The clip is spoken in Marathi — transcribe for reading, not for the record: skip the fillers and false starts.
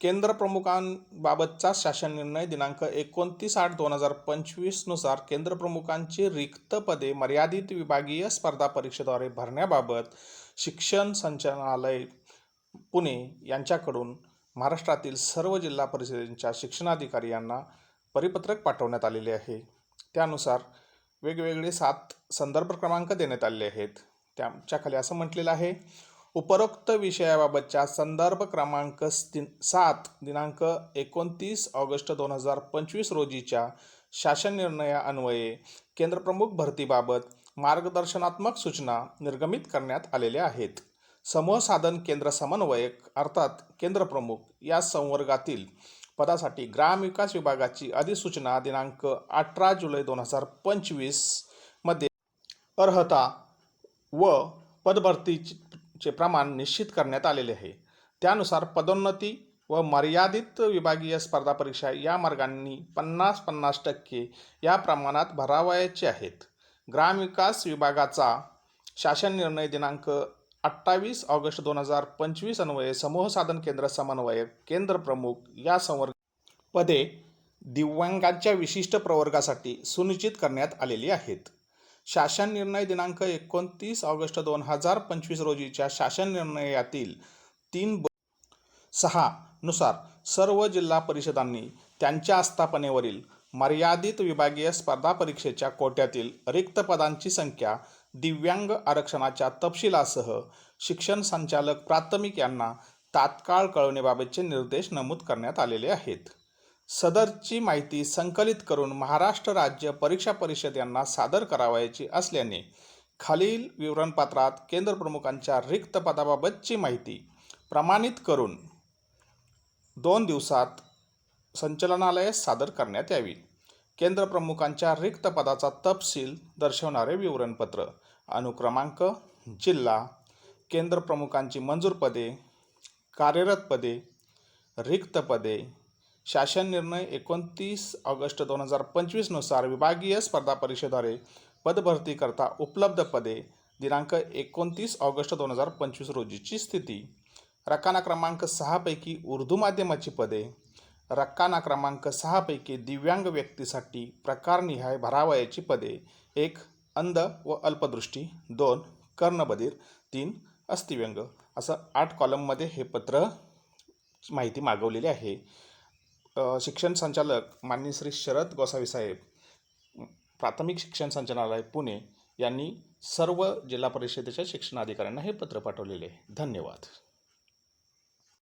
केंद्र प्रमुखांबाबतचा शासन निर्णय दिनांक 29/8/2025 नुसार केंद्र प्रमुखांची रिक्त पदे मर्यादित विभागीय स्पर्धा परीक्षेद्वारे भरण्याबाबत शिक्षण संचालनालय पुणे यांच्याकडून महाराष्ट्रातील सर्व जिल्हा परिषदेच्या शिक्षणाधिकारी यांना परिपत्रक पाठवण्यात आलेले आहे। त्यानुसार वेगवेगळे 7 संदर्भ क्रमांक देण्यात आलेले आहेत। त्याच्याखाली असं म्हटलेलं आहे, उपरोक्त विषयाबाबतच्या संदर्भ क्रमांक 7 दिनांक 29 ऑगस्ट 2025 रोजीच्या शासन निर्णयान्वये केंद्रप्रमुख भरतीबाबत मार्गदर्शनात्मक सूचना निर्गमित करण्यात आलेल्या आहेत। समूह साधन केंद्र समन्वयक अर्थात केंद्रप्रमुख या संवर्गातील पदासाठी ग्रामविकास विभागाची अधिसूचना दिनांक 18 जुलै 2025 मध्ये अर्हता व पदभरतीचे प्रमाण निश्चित करण्यात आलेले आहे। त्यानुसार पदोन्नती व मर्यादित विभागीय स्पर्धा परीक्षा या मार्गांनी 50-50% या प्रमाणात भरावयाचे आहेत। ग्रामविकास विभागाचा शासन निर्णय दिनांक 28 ऑगस्ट 2025 अन्वये समूह साधन केंद्र समन्वयक केंद्र प्रमुख या संवर्ग पदे दिव्यांगांच्या विशिष्ट प्रवर्गासाठी सुनिश्चित करण्यात आलेली आहेत। शासन निर्णय दिनांक 29 ऑगस्ट 2025 रोजीच्या शासन निर्णयातील 3(ब)(6) नुसार सर्व जिल्हा परिषदांनी त्यांच्या आस्थापनेवरील मर्यादित विभागीय स्पर्धा परीक्षेच्या कोट्यातील रिक्त पदांची संख्या दिव्यांग आरक्षणाच्या तपशिलासह शिक्षण संचालक प्राथमिक यांना तात्काळ कळवण्याबाबतचे निर्देश नमूद करण्यात आलेले आहेत। सदरची माहिती संकलित करून महाराष्ट्र राज्य परीक्षा परिषद यांना सादर करावयाची असल्याने खालील विवरणपत्रात केंद्र प्रमुखांच्या रिक्त पदाबाबतची माहिती प्रमाणित करून 2 दिवसात संचालनालयास सादर करण्यात यावी। केंद्र प्रमुखांच्या रिक्त पदाचा तपशील दर्शवणारे विवरणपत्र, अनुक्रमांक, जिल्हा, केंद्र प्रमुखांची मंजूर पदे, कार्यरत पदे, रिक्त पदे, शासन निर्णय 29 ऑगस्ट 2025 नुसार विभागीय स्पर्धा परीक्षेद्वारे पदभरती करता उपलब्ध पदे दिनांक 29 ऑगस्ट 2025 रोजीची स्थिती, रकाना क्रमांक 6 पैकी उर्दू माध्यमाची पदे, रकाना क्रमांक 6 पैकी दिव्यांग व्यक्तीसाठी प्रकारनिहाय भरावयाची पदे, 1 अंध व अल्पदृष्टी, 2 कर्णबधिर, 3 अस्थिव्यंग, असं 8 कॉलममध्ये हे पत्र माहिती मागवलेली आहे। शिक्षण संचालक माननीय श्री शरद गोसावी साहेब, प्राथमिक शिक्षण संचालनालय पुणे यांनी सर्व जिल्हा परिषदेच्या शिक्षणाधिकाऱ्यांना हे पत्र पाठवलेले आहे। धन्यवाद।